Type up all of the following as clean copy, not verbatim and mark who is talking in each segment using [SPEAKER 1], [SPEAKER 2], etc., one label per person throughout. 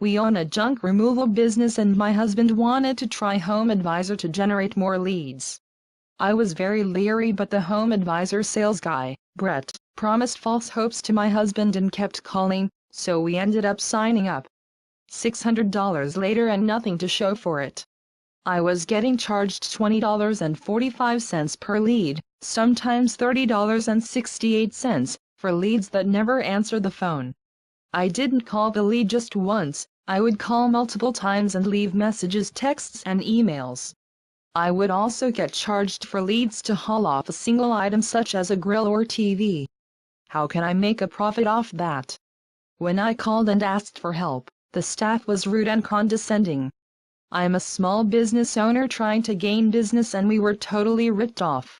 [SPEAKER 1] We own a junk removal business and my husband wanted to try Home Advisor to generate more leads. I was very leery, but the Home Advisor sales guy, Brett, promised false hopes to my husband and kept calling, so we ended up signing up. $600 later and nothing to show for it. I was getting charged $20.45 per lead, sometimes $30.68, for leads that never answered the phone. I didn't call the lead just once, I would call multiple times and leave messages, texts and emails. I would also get charged for leads to haul off a single item such as a grill or TV. How can I make a profit off that? When I called and asked for help, the staff was rude and condescending. I'm a small business owner trying to gain business and we were totally ripped off.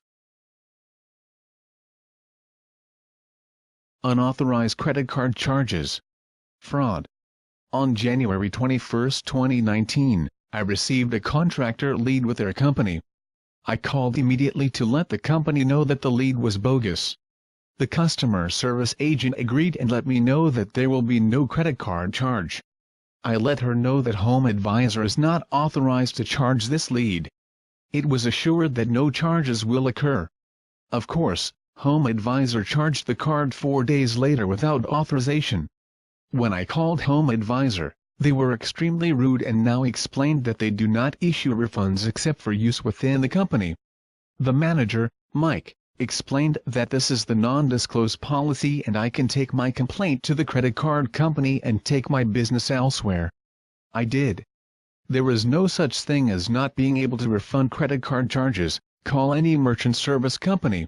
[SPEAKER 2] Unauthorized credit card charges. Fraud. On January 21, 2019, I received a contractor lead with their company. I called immediately to let the company know that the lead was bogus. The customer service agent agreed and let me know that there will be no credit card charge. I let her know that Home Advisor is not authorized to charge this lead. It was assured that no charges will occur. Of course, Home Advisor charged the card 4 days later without authorization. When I called Home Advisor, they were extremely rude and now explained that they do not issue refunds except for use within the company. The manager, Mike, explained that this is the non-disclose policy and I can take my complaint to the credit card company and take my business elsewhere. I did. There is no such thing as not being able to refund credit card charges. Call any merchant service company.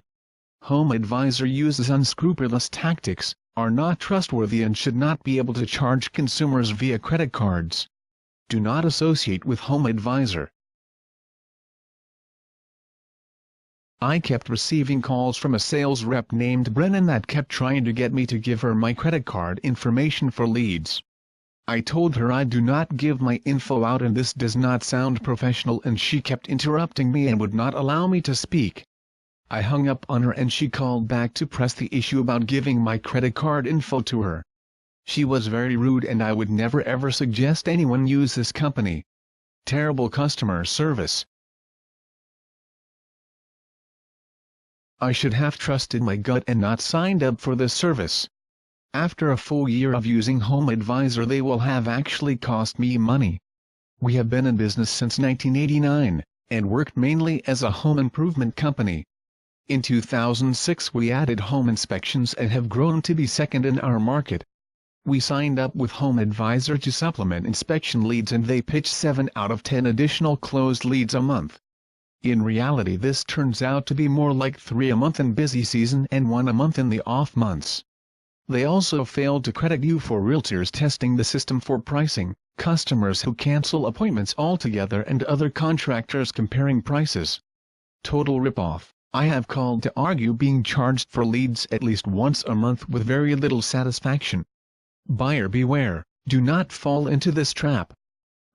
[SPEAKER 2] Home Advisor uses unscrupulous tactics, are not trustworthy and should not be able to charge consumers via credit cards. Do not associate with Home Advisor. I kept receiving calls from a sales rep named Brennan that kept trying to get me to give her my credit card information for leads. I told her I do not give my info out and this does not sound professional, and she kept interrupting me and would not allow me to speak. I hung up on her and she called back to press the issue about giving my credit card info to her. She was very rude and I would never ever suggest anyone use this company. Terrible customer service. I should have trusted my gut and not signed up for this service. After a full year of using Home Advisor, they will have actually cost me money. We have been in business since 1989, and worked mainly as a home improvement company. In 2006 we added home inspections and have grown to be second in our market. We signed up with Home Advisor to supplement inspection leads and they pitch 7 out of 10 additional closed leads a month. In reality this turns out to be more like 3 a month in busy season and 1 a month in the off months. They also failed to credit you for realtors testing the system for pricing, customers who cancel appointments altogether and other contractors comparing prices. Total ripoff. I have called to argue being charged for leads at least once a month with very little satisfaction. Buyer beware, do not fall into this trap.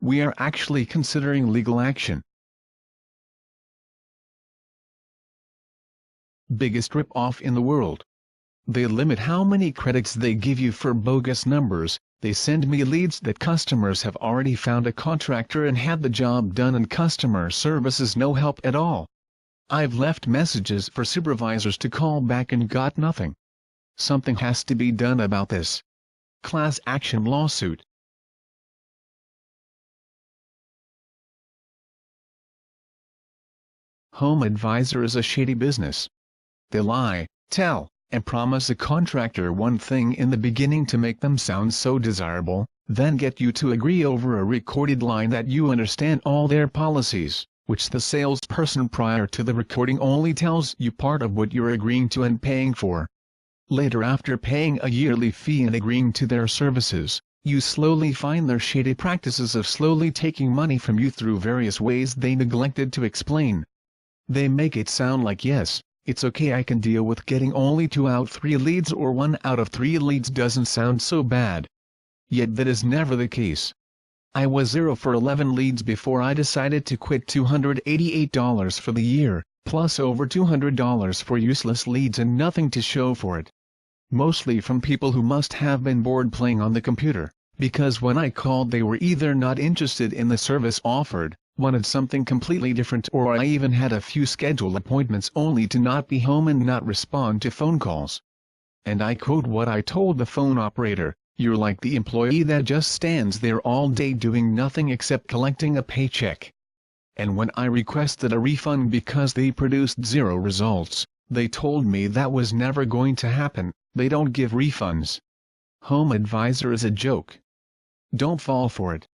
[SPEAKER 2] We are actually considering legal action. Biggest rip-off in the world. They limit how many credits they give you for bogus numbers. They send me leads that customers have already found a contractor and had the job done, and customer service is no help at all. I've left messages for supervisors to call back and got nothing. Something has to be done about this. Class action lawsuit. Home Advisor is a shady business. They lie, tell, and promise a contractor one thing in the beginning to make them sound so desirable, then get you to agree over a recorded line that you understand all their policies, which the salesperson prior to the recording only tells you part of what you're agreeing to and paying for. Later, after paying a yearly fee and agreeing to their services, you slowly find their shady practices of slowly taking money from you through various ways they neglected to explain. They make it sound like, yes, it's okay, I can deal with getting only 2 out of 3 leads, or 1 out of 3 leads doesn't sound so bad. Yet that is never the case. I was 0 for 11 leads before I decided to quit. $288 for the year, plus over $200 for useless leads and nothing to show for it. Mostly from people who must have been bored playing on the computer, because when I called they were either not interested in the service offered, wanted something completely different, or I even had a few scheduled appointments only to not be home and not respond to phone calls. And I quote what I told the phone operator: "You're like the employee that just stands there all day doing nothing except collecting a paycheck." And when I requested a refund because they produced zero results, they told me that was never going to happen. They don't give refunds. Home Advisor is a joke. Don't fall for it.